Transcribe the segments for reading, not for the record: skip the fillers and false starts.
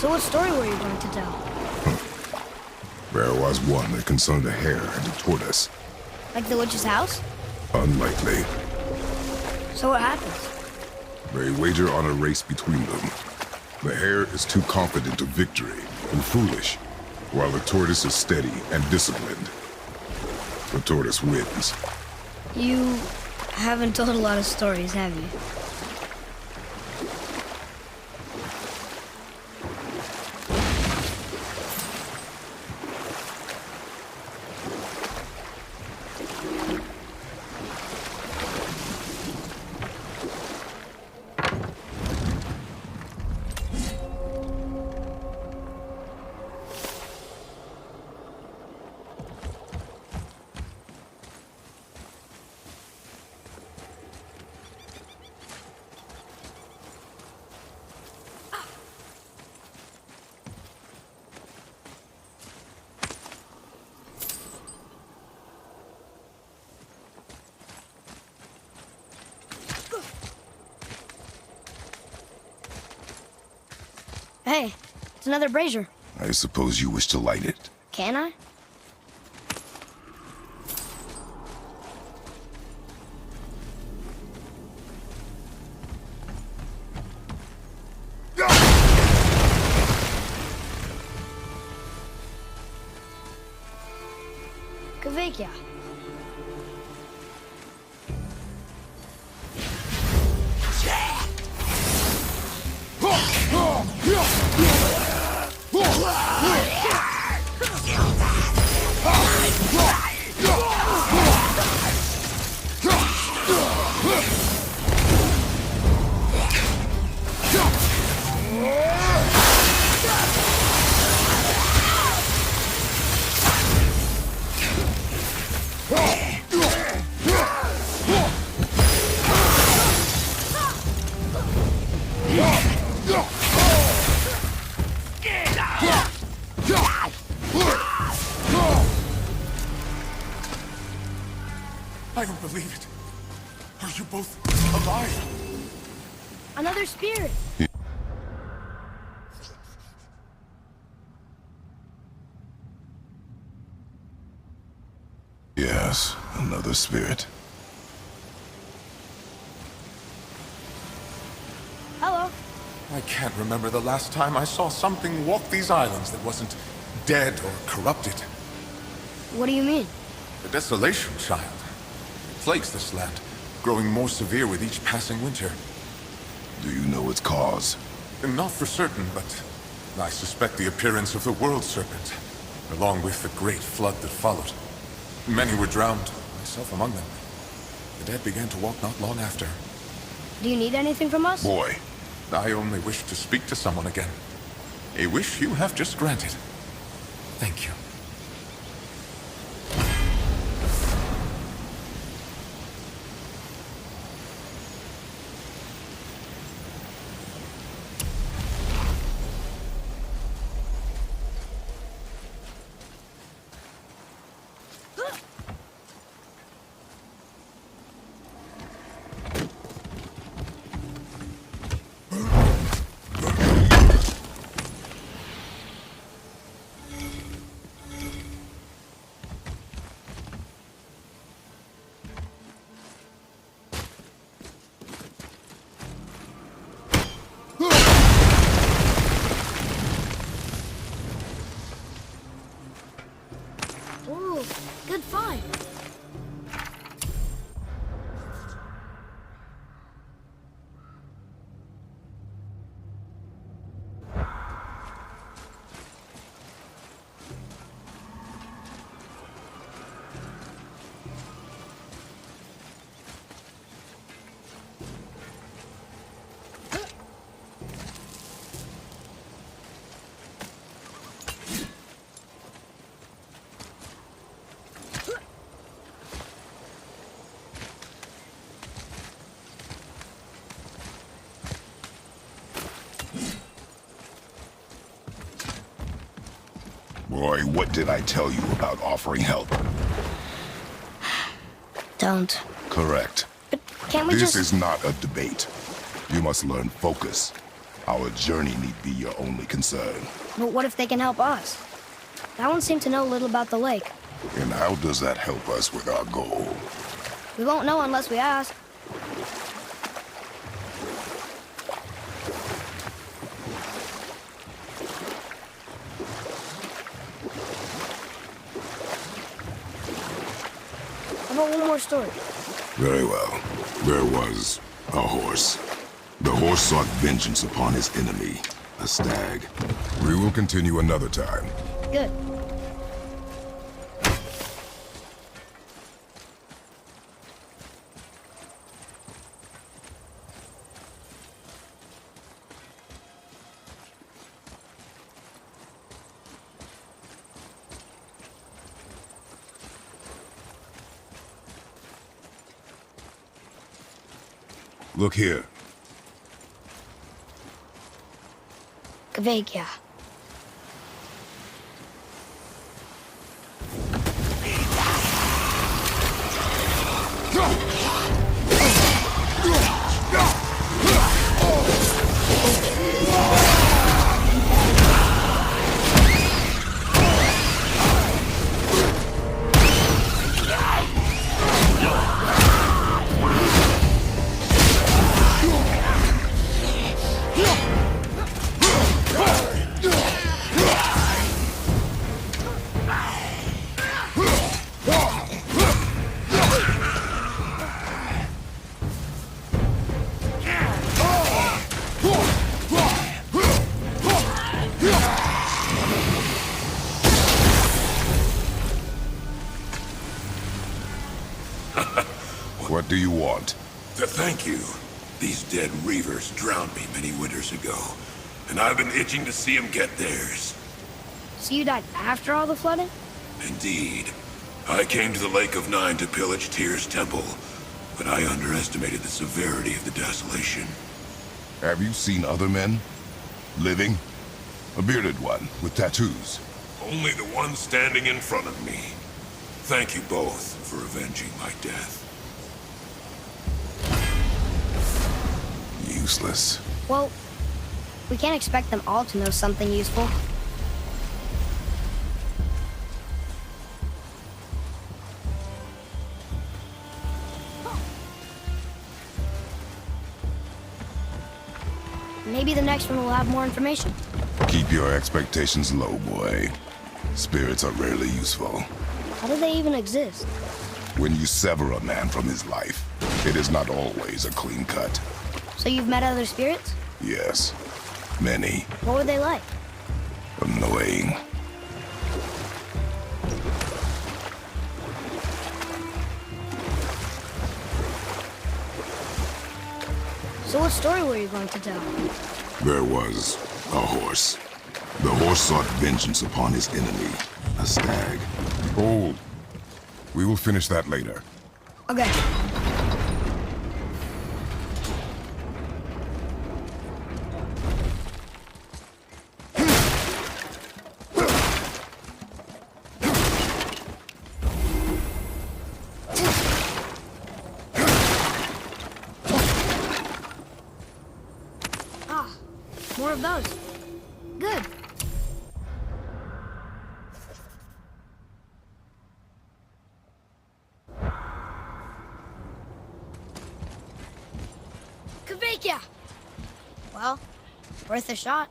So what story were you going to tell? There was one that concerned a hare and a tortoise. Like the witch's house? Unlikely. So what happens? They wager on a race between them. The hare is too confident of victory and foolish, while the tortoise is steady and disciplined. The tortoise wins. You haven't told a lot of stories, have you? Hey, it's another brazier. I suppose you wish to light it. Can I? Kveikja. I don't believe it. Are you both alive? Another spirit. Yes, another spirit. Hello. I can't remember the last time I saw something walk these islands that wasn't dead or corrupted. What do you mean? The desolation, child. It plagues this land, growing more severe with each passing winter. Do you know its cause? Not for certain, but I suspect the appearance of the World Serpent, along with the great flood that followed. Many were drowned, myself among them. The dead began to walk not long after. Do you need anything from us? Boy, I only wish to speak to someone again. A wish you have just granted. Thank you. Ooh, good find. Boy, what did I tell you about offering help? Don't. Correct. But can't we This just... is not a debate. You must learn focus. Our journey need be your only concern. But what if they can help us? That one seemed to know little about the lake. And how does that help us with our goal? We won't know unless we ask. How about one more story? Very well. There was a horse. The horse sought vengeance upon his enemy, a stag. We will continue another time. Good. Look here. Kveikja. What do you want? To thank you. These dead reavers drowned me many winters ago, and I've been itching to see them get theirs. So you died after all the flooding? Indeed. I came to the Lake of Nine to pillage Tyr's temple, but I underestimated the severity of the desolation. Have you seen other men? Living? A bearded one with tattoos. Only the one standing in front of me. Thank you both for avenging my death. Useless. Well, we can't expect them all to know something useful. Maybe the next one will have more information. Keep your expectations low, boy. Spirits are rarely useful. How do they even exist? When you sever a man from his life, it is not always a clean cut. So you've met other spirits? Yes. Many. What were they like? Annoying. So what story were you going to tell? There was a horse. The horse sought vengeance upon his enemy, a stag. Hold. We will finish that later. Okay. More of those. Good. Kveikja! Well, worth a shot.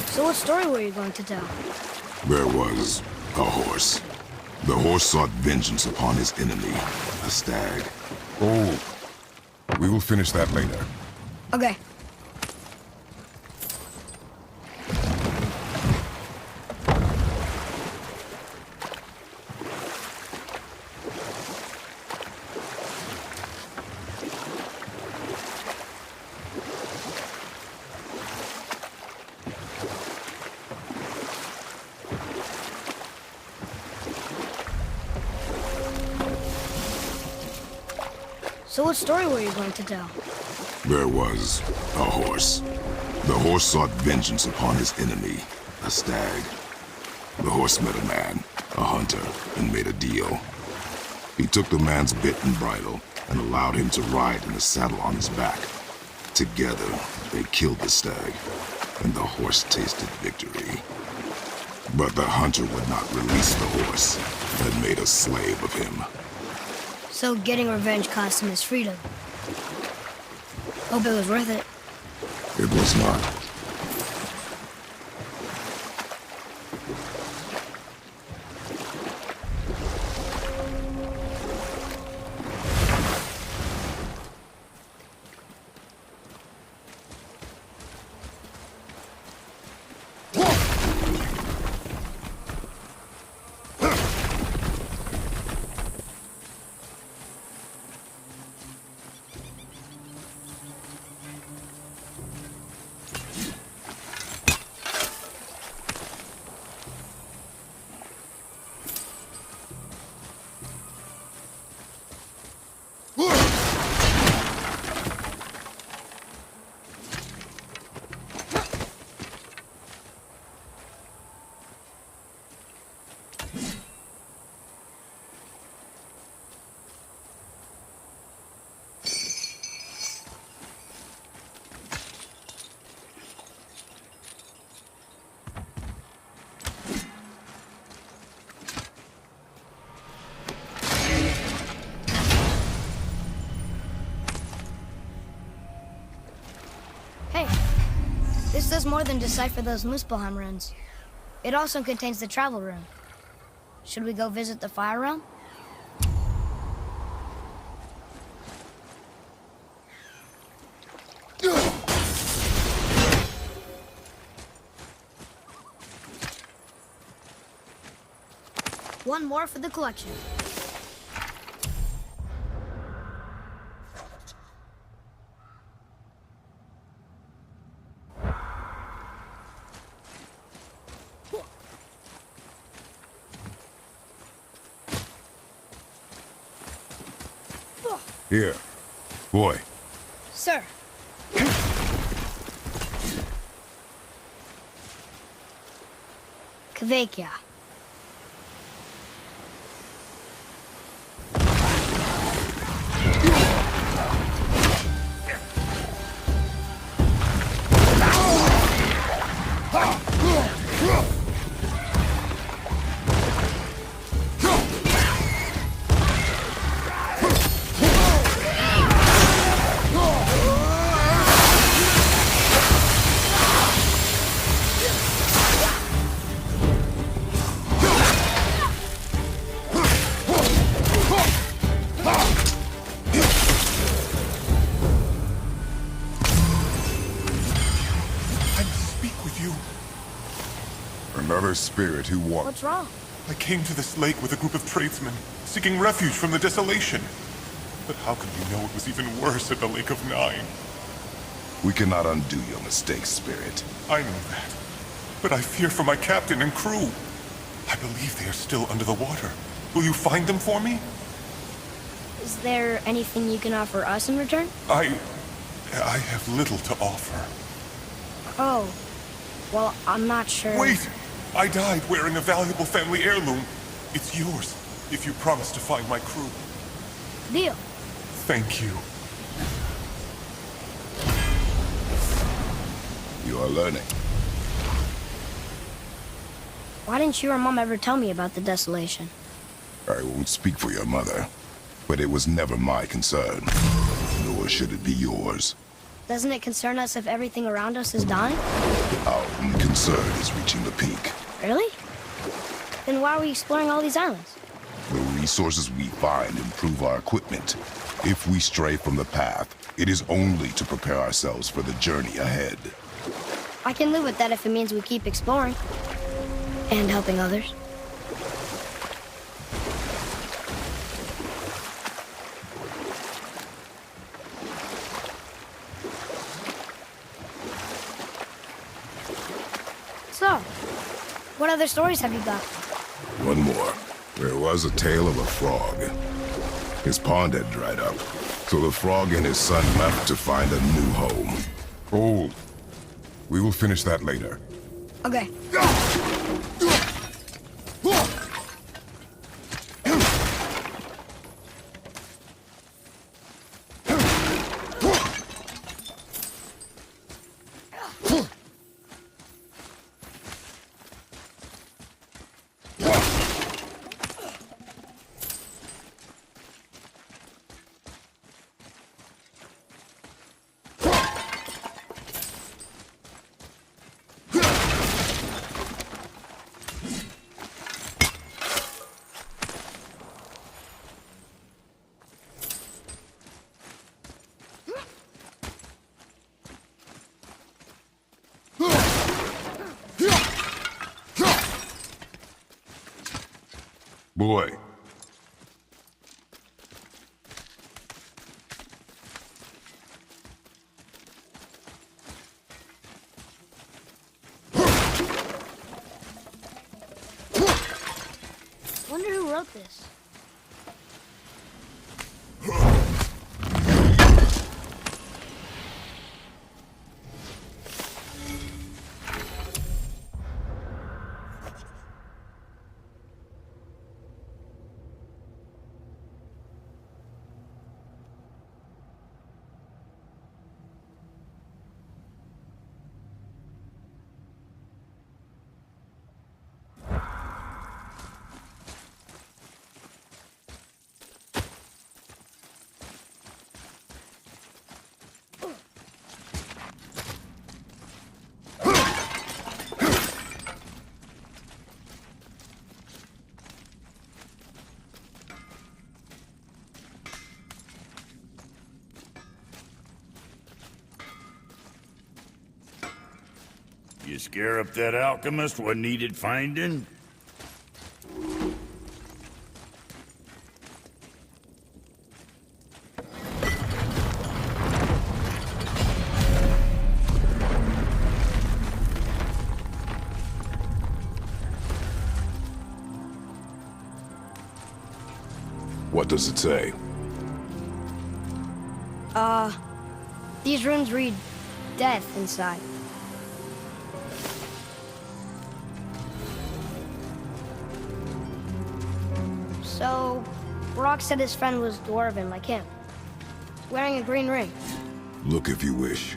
So what story were you going to tell? There was a horse. The horse sought vengeance upon his enemy, a stag. Oh, we will finish that later. Okay. So what story were you going to tell? There was a horse. The horse sought vengeance upon his enemy, a stag. The horse met a man, a hunter, and made a deal. He took the man's bit and bridle and allowed him to ride in the saddle on his back. Together, they killed the stag, and the horse tasted victory. But the hunter would not release the horse and made a slave of him. So getting revenge cost him his freedom. Hope it was worth it. It was not. Hey, this does more than decipher those Muspelheim runes. It also contains the travel rune. Should we go visit the Fire Realm? One more for the collection. Here. Boy. Sir. Kvekia. Another spirit who walked. What's wrong? I came to this lake with a group of tradesmen, seeking refuge from the desolation. But how could you know it was even worse at the Lake of Nine? We cannot undo your mistakes, spirit. I know that. But I fear for my captain and crew. I believe they are still under the water. Will you find them for me? Is there anything you can offer us in return? I have little to offer. Oh. Well, I'm not sure. Wait! I died wearing a valuable family heirloom. It's yours, if you promise to find my crew. Deal. Thank you. You are learning. Why didn't you or Mom ever tell me about the desolation? I won't speak for your mother, but it was never my concern. Nor should it be yours. Doesn't it concern us if everything around us is dying? Our only concern is reaching the peak. Really? Then why are we exploring all these islands? The resources we find improve our equipment. If we stray from the path, it is only to prepare ourselves for the journey ahead. I can live with that if it means we keep exploring. And helping others. So, what other stories have you got? One more. There was a tale of a frog. His pond had dried up, So the frog and his son left to find a new home. Hold. We will finish that later. Okay. Boy. Wonder who wrote this. You scare up that alchemist what needed finding? What does it say? These runes read death inside. So, Brock said his friend was dwarven like him, wearing a green ring. Look if you wish.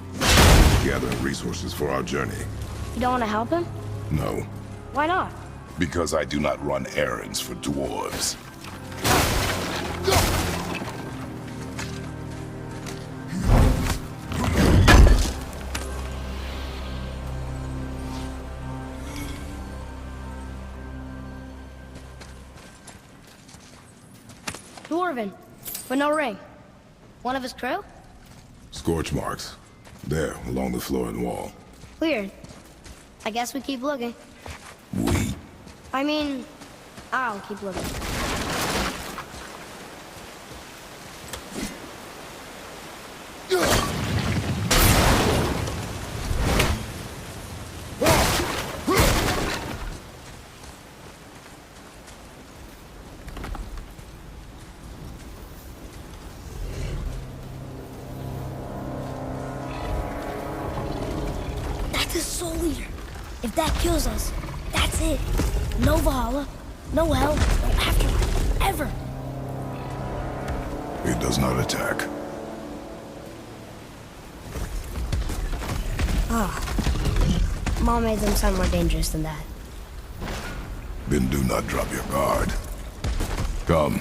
Gathering resources for our journey. You don't want to help him? No, Why not? because I do not run errands for dwarves. Dwarven, but no ring. One of his crew? Scorch marks. There, along the floor and wall. Weird. I guess we keep looking. We. I mean, I'll keep looking. That's a soul eater. If that kills us, that's it. No Valhalla, no hell, no afterlife, ever. It does not attack. Mom made them sound more dangerous than that. Then do not drop your guard. Come.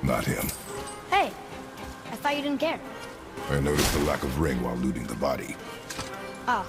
Not him. Hey, I thought you didn't care. I noticed the lack of ring while looting the body. Oh.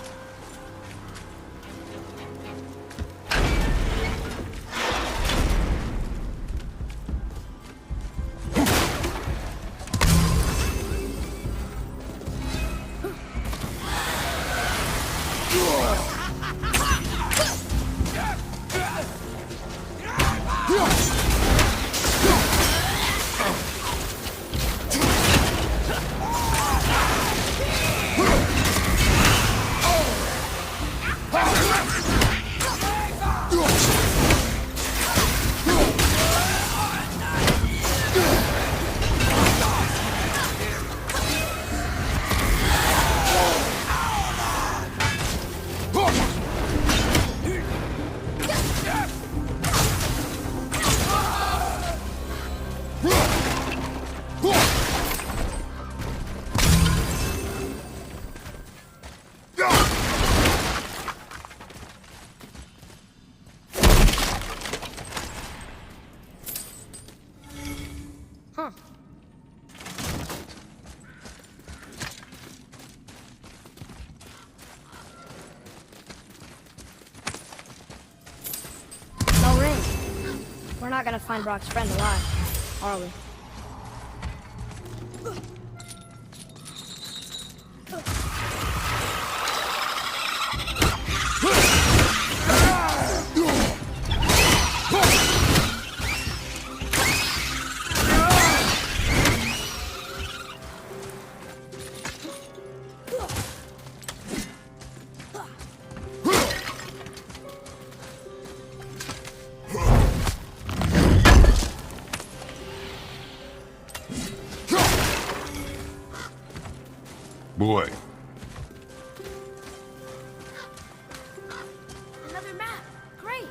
Huh. No ring. We're not gonna find Brock's friend alive, are we? Boy. Another map. Great.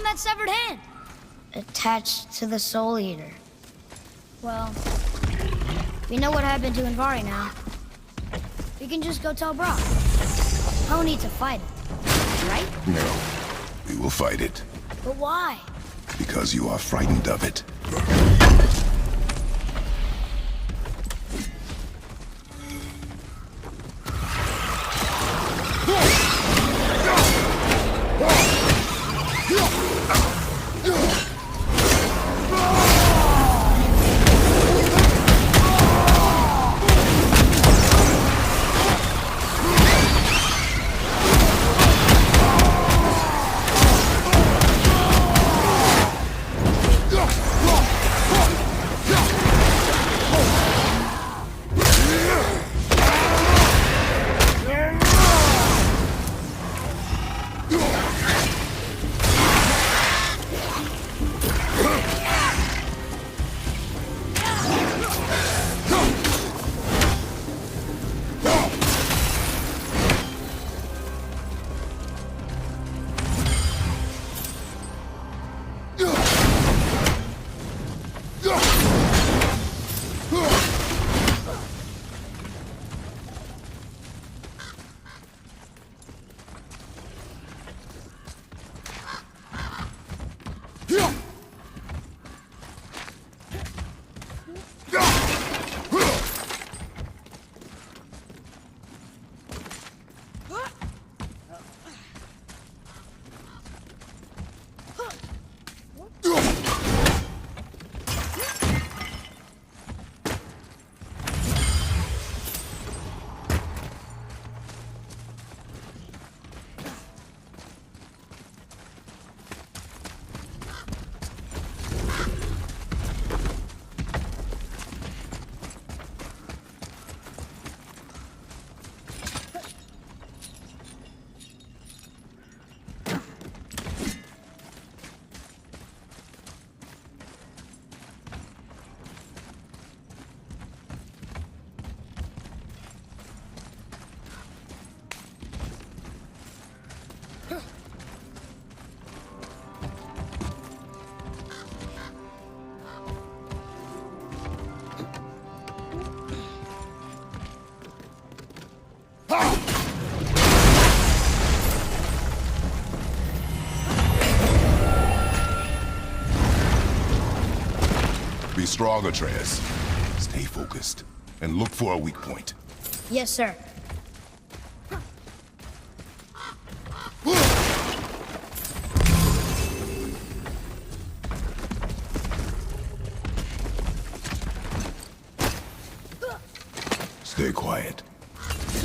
That severed hand. Attached to the Soul Eater. Well, we know what happened to Invari now. We can just go tell Brock. No need to fight it, right? No. We will fight it. But why? Because you are frightened of it. Be strong, Atreus. Stay focused, and look for a weak point. Yes, sir. Stay quiet.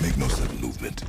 Make no sudden movement.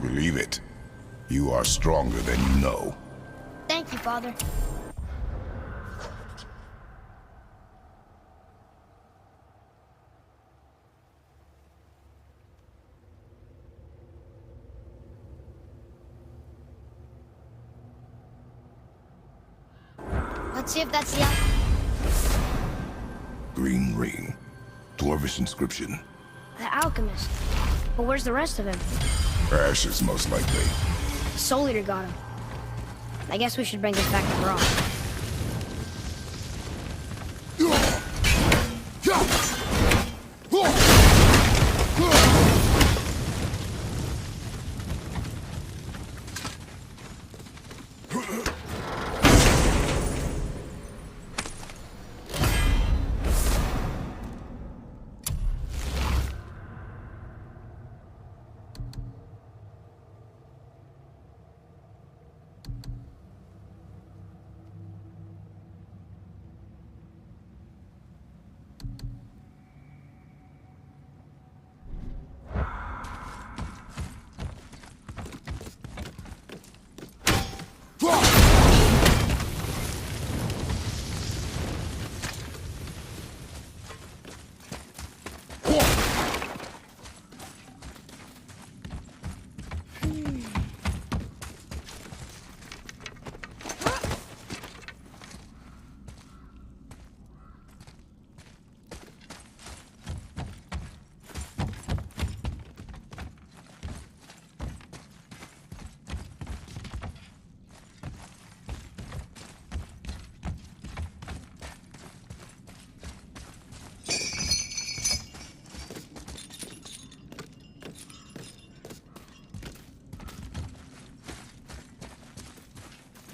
Believe it. You are stronger than you know. Thank you, Father. Let's see if that's the... Green ring. Dwarvish inscription. The alchemist. But where's the rest of him? Ashes, most likely. The Soul Eater got him. I guess we should bring this back to Brock.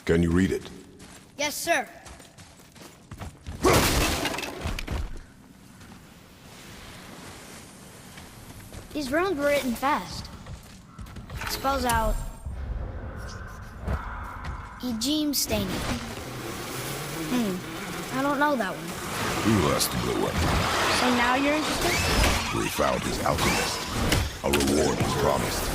Can you read it? Yes, sir. These runes were written fast. It spells out... Ejim Staining. I don't know that one. You lost a good one. So now you're interested? We found his alchemist. A reward was promised.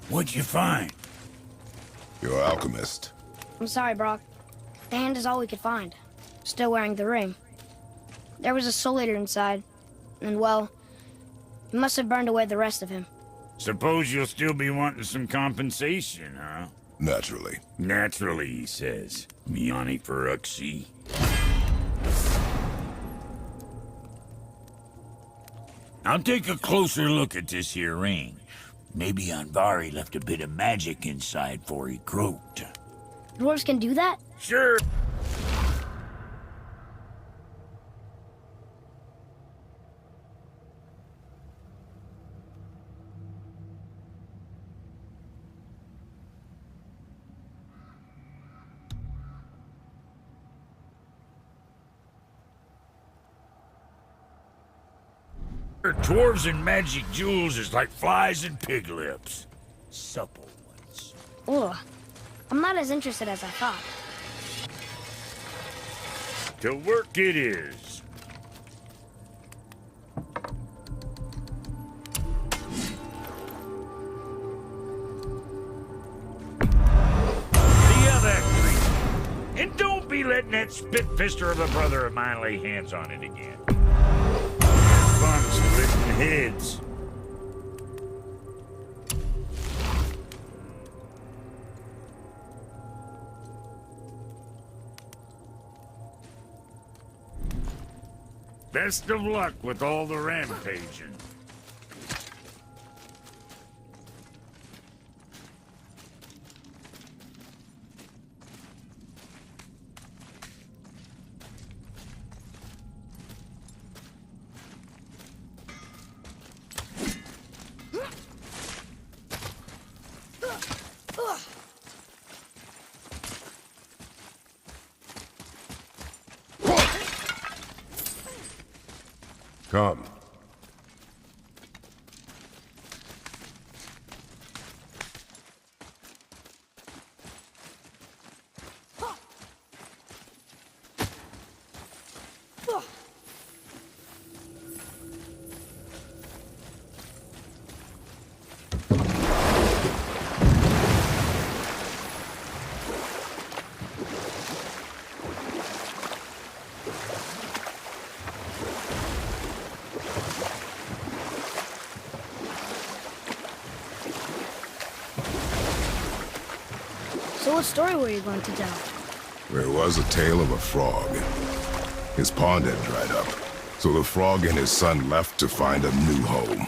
What'd you find? You're an alchemist. I'm sorry, Brock. The hand is all we could find. Still wearing the ring. There was a soul eater inside. And, well, he must have burned away the rest of him. Suppose you'll still be wanting some compensation, huh? Naturally. Naturally, he says. Miani Feruxi. I'll take a closer look at this here ring. Maybe Anvari left a bit of magic inside before he croaked. Dwarves can do that? Sure. Dwarves and magic jewels is like flies and pig lips. Supple ones. Ugh. I'm not as interested as I thought. To work it is. See how that creeps. And don't be letting that spit-fister of a brother of mine lay hands on it again. Fun splitting heads. Best of luck with all the rampaging. Come. So what story were you going to tell? There was a tale of a frog. His pond had dried up, so the frog and his son left to find a new home.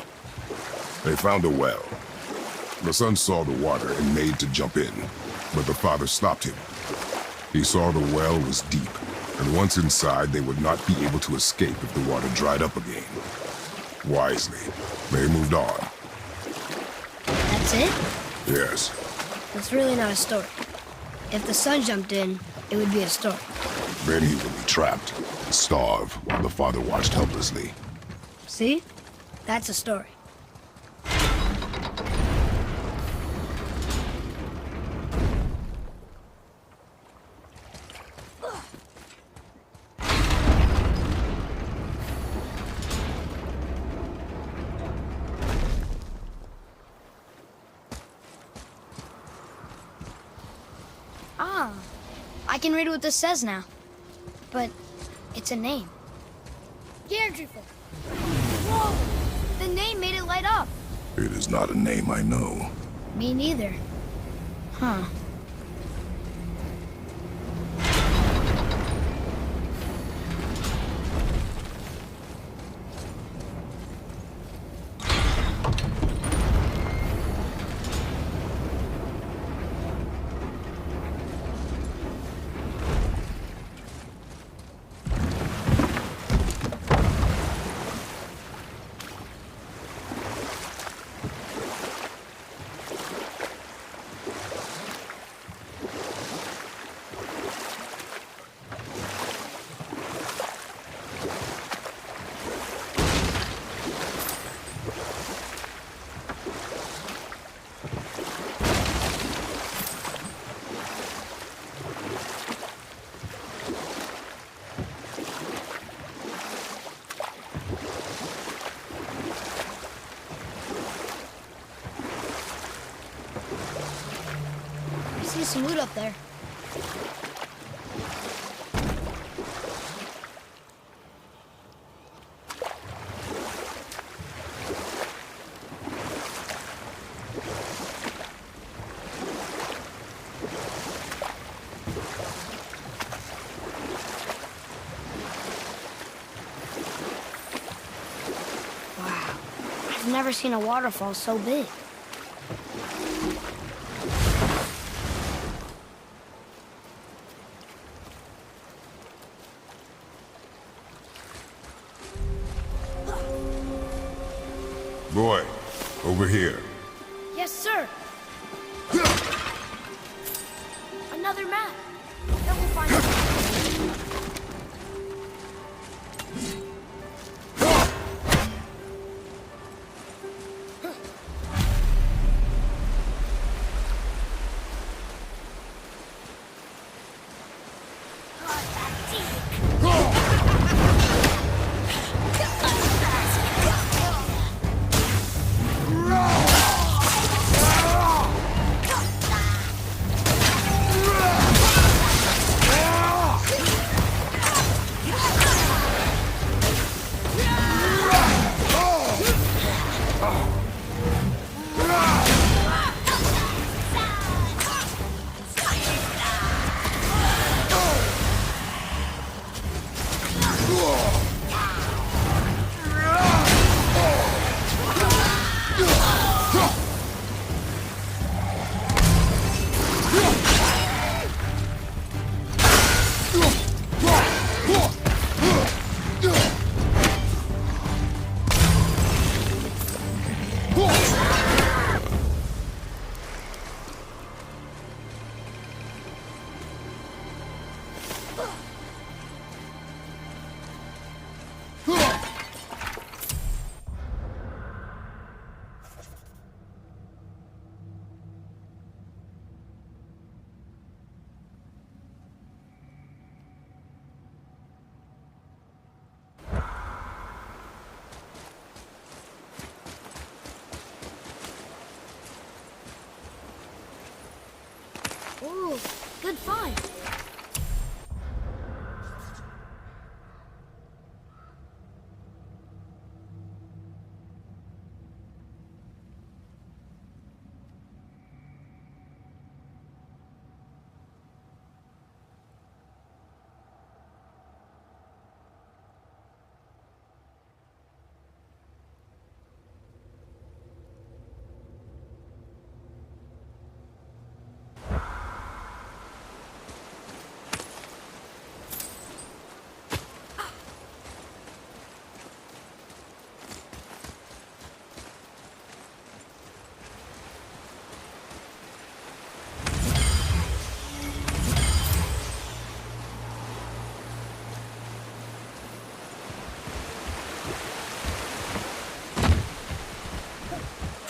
They found a well. The son saw the water and made to jump in, but the father stopped him. He saw the well was deep, And once inside, they would not be able to escape if the water dried up again. Wisely, they moved on. That's it? Yes. That's really not a story. If the sun jumped in, it would be a story. Then he would be trapped and starve while the father watched helplessly. See? That's a story. Ah, I can read what this says now. But it's a name. Deirdreful. Whoa! The name made it light up. It is not a name I know. Me neither. Huh. I see some loot up there. Wow, I've never seen a waterfall so big. Boy, over here. Yes, sir. Another map. Then we'll find it. Ooh, good find.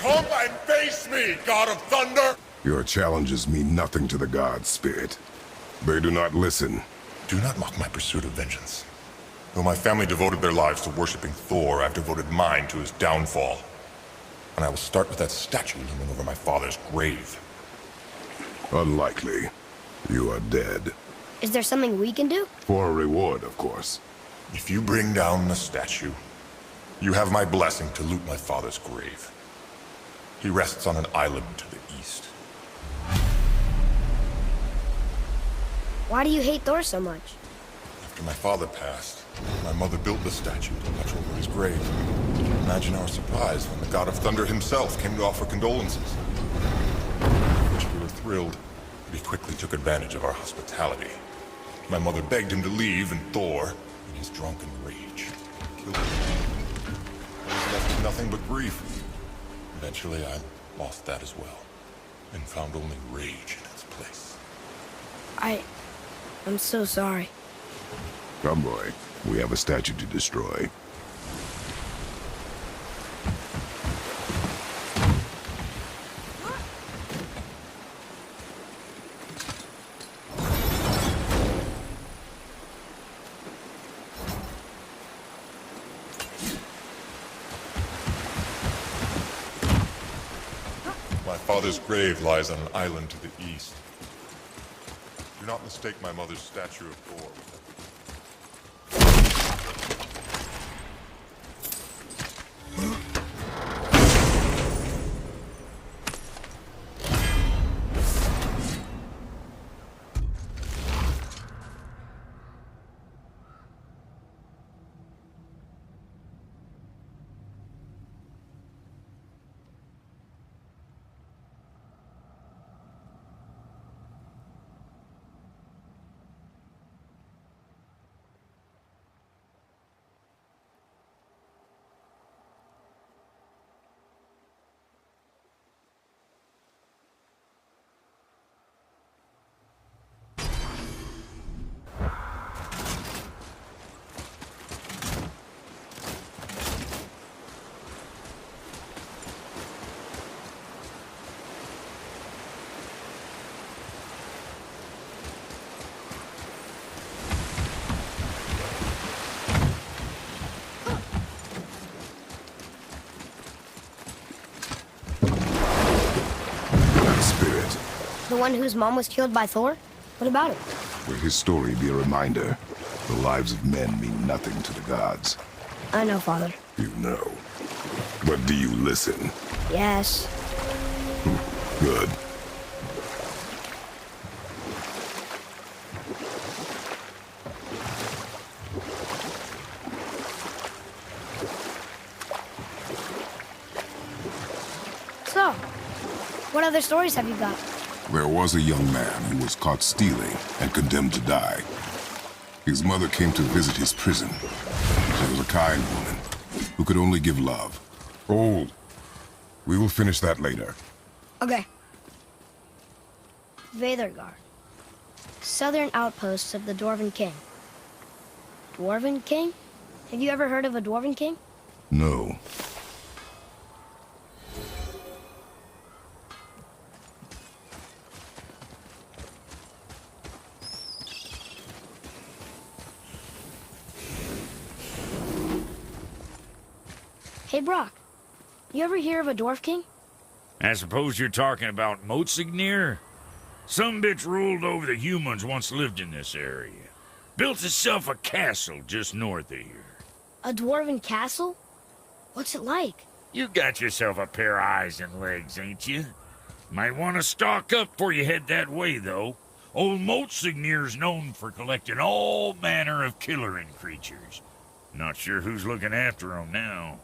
Come and face me, God of Thunder! Your challenges mean nothing to the gods, Spirit. They do not listen. Do not mock my pursuit of vengeance. Though my family devoted their lives to worshipping Thor, I've devoted mine to his downfall. And I will start with that statue looming over my father's grave. Unlikely. You are dead. Is there something we can do? For a reward, of course. If you bring down the statue, you have my blessing to loot my father's grave. He rests on an island to the east. Why do you hate Thor so much? After my father passed, my mother built the statue to watch over his grave. Imagine our surprise when the God of Thunder himself came to offer condolences. At which we were thrilled, but he quickly took advantage of our hospitality. My mother begged him to leave, and Thor, in his drunken rage, killed him. I was left with nothing but grief. Eventually, I lost that as well, and found only rage in its place. I'm so sorry. Come, boy. We have a statue to destroy. My father's grave lies on an island to the east. Do not mistake my mother's statue of Thor. The one whose mom was killed by Thor? What about it? Will his story be a reminder? The lives of men mean nothing to the gods. I know, Father. You know. But do you listen? Yes. Good. So, what other stories have you got? There was a young man who was caught stealing and condemned to die. His mother came to visit his prison. She was a kind woman who could only give love. Old. We will finish that later. Okay. Veðurgard. Southern outposts of the Dwarven King. Dwarven King? Have you ever heard of a Dwarven King? No. Hey, Brock. You ever hear of a Dwarf King? I suppose you're talking about Motsignir? Some bitch ruled over the humans once lived in this area. Built itself a castle just north of here. A Dwarven castle? What's it like? You got yourself a pair of eyes and legs, ain't you? Might want to stock up before you head that way, though. Old Motsignir's known for collecting all manner of killerin creatures. Not sure who's looking after 'em now.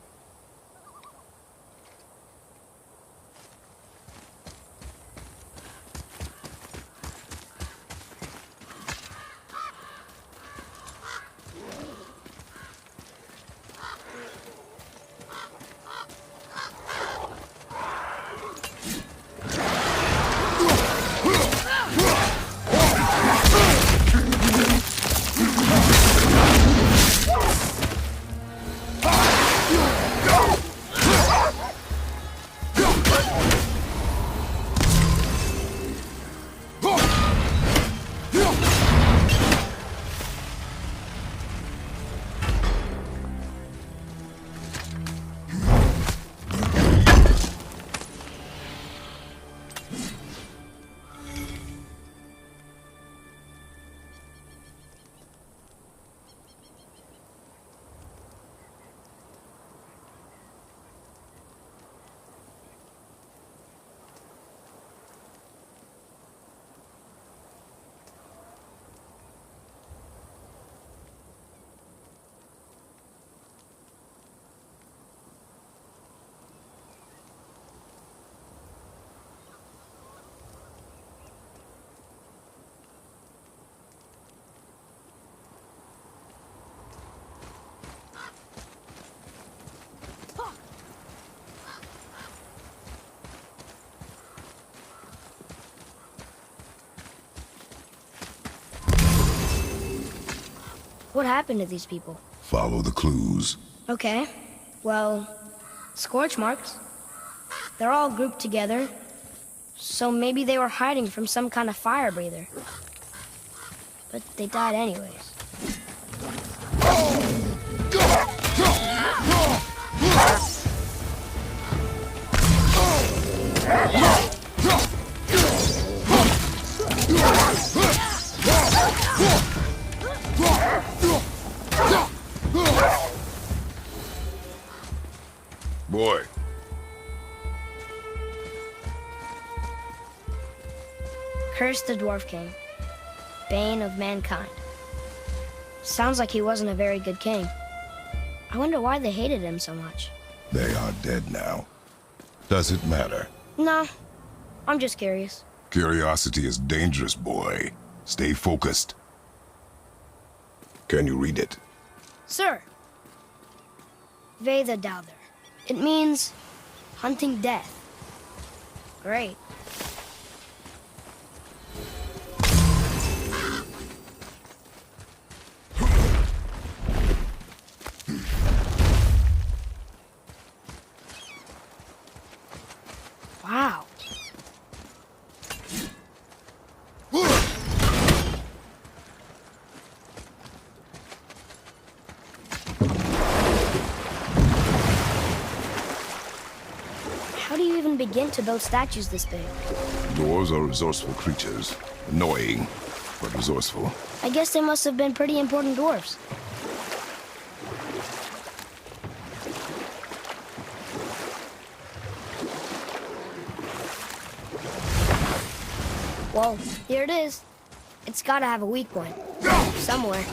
What happened to these people? Follow the clues. Okay. Well, scorch marks. They're all grouped together. So maybe they were hiding from some kind of fire breather. But they died anyways. Boy. Curse the Dwarf King, bane of mankind. Sounds like he wasn't a very good king. I wonder why they hated him so much. They are dead now. Does it matter? No, I'm just curious. Curiosity is dangerous, boy. Stay focused. Can you read it? Sir, Ve the Douther. It means hunting death. Great. Wow. How do you even begin to build statues this big? Dwarves are resourceful creatures. Annoying, but resourceful. I guess they must have been pretty important dwarves. Well, here it is. It's gotta have a weak point. Somewhere.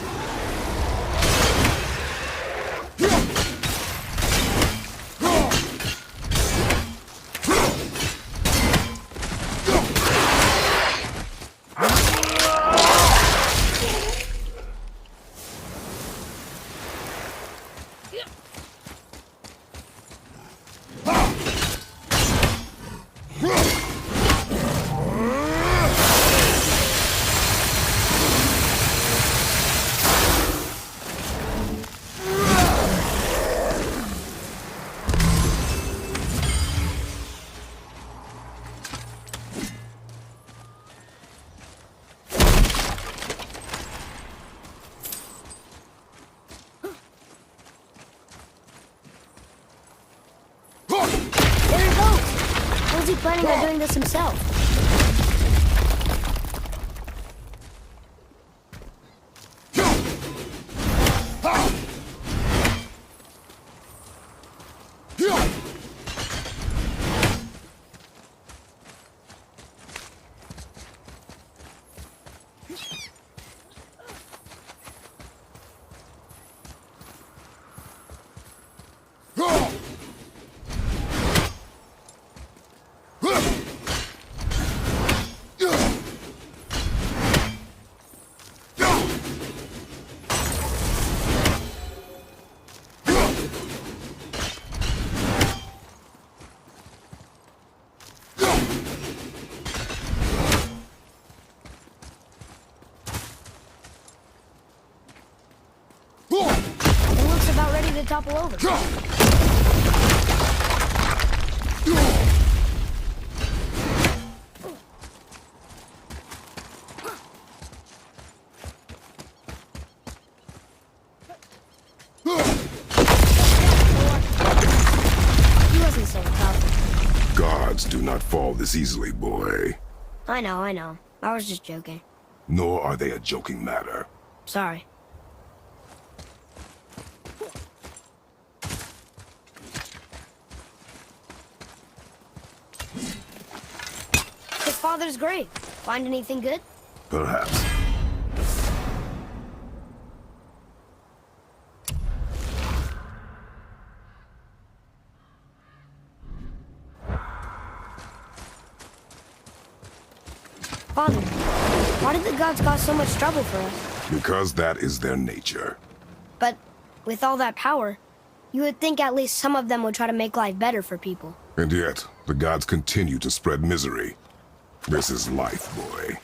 How's he planning on doing this himself? It looks about ready to topple over. He wasn't so tough. Gods do not fall this easily, boy. I know. I was just joking. Nor are they a joking matter. Sorry. His father's grave. Find anything good? Perhaps. Father, why did the gods cause so much trouble for us? Because that is their nature. But with all that power, you would think at least some of them would try to make life better for people. And yet, the gods continue to spread misery. This is life, boy.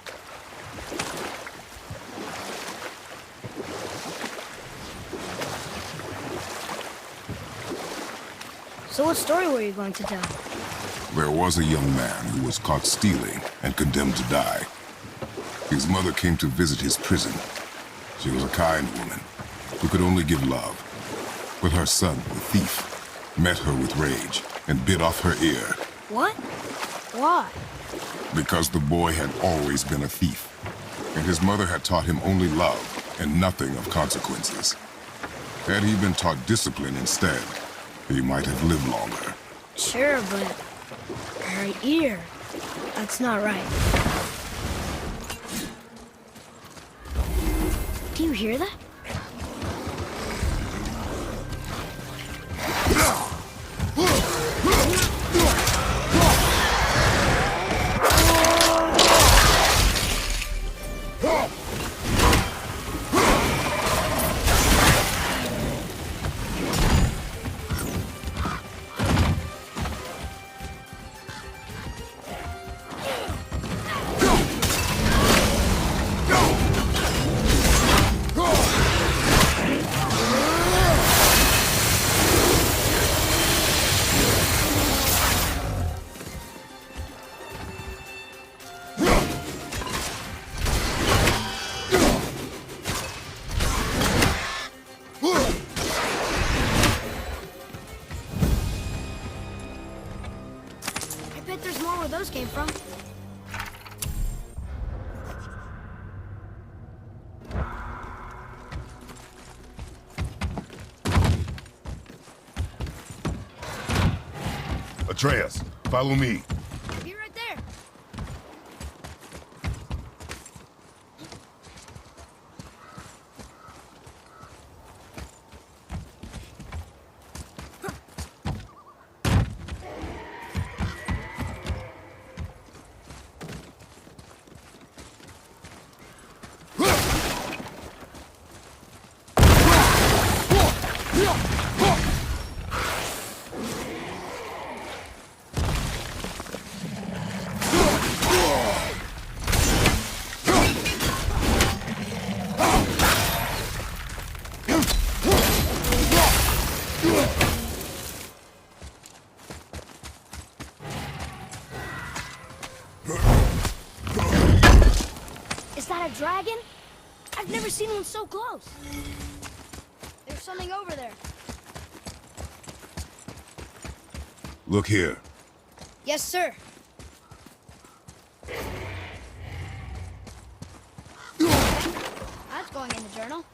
So what story were you going to tell? There was a young man who was caught stealing and condemned to die. His mother came to visit his prison. She was a kind woman who could only give love. But her son, the thief, met her with rage and bit off her ear. What? Why? Because the boy had always been a thief, and his mother had taught him only love and nothing of consequences. Had he been taught discipline instead, he might have lived longer. Sure, but her ear, that's not right. Do you hear that? I bet there's more where those came from. Atreus, follow me. Be right there. Is that a dragon? I've never seen one so close. There's something over there. Look here. Yes, sir. That's going in the journal.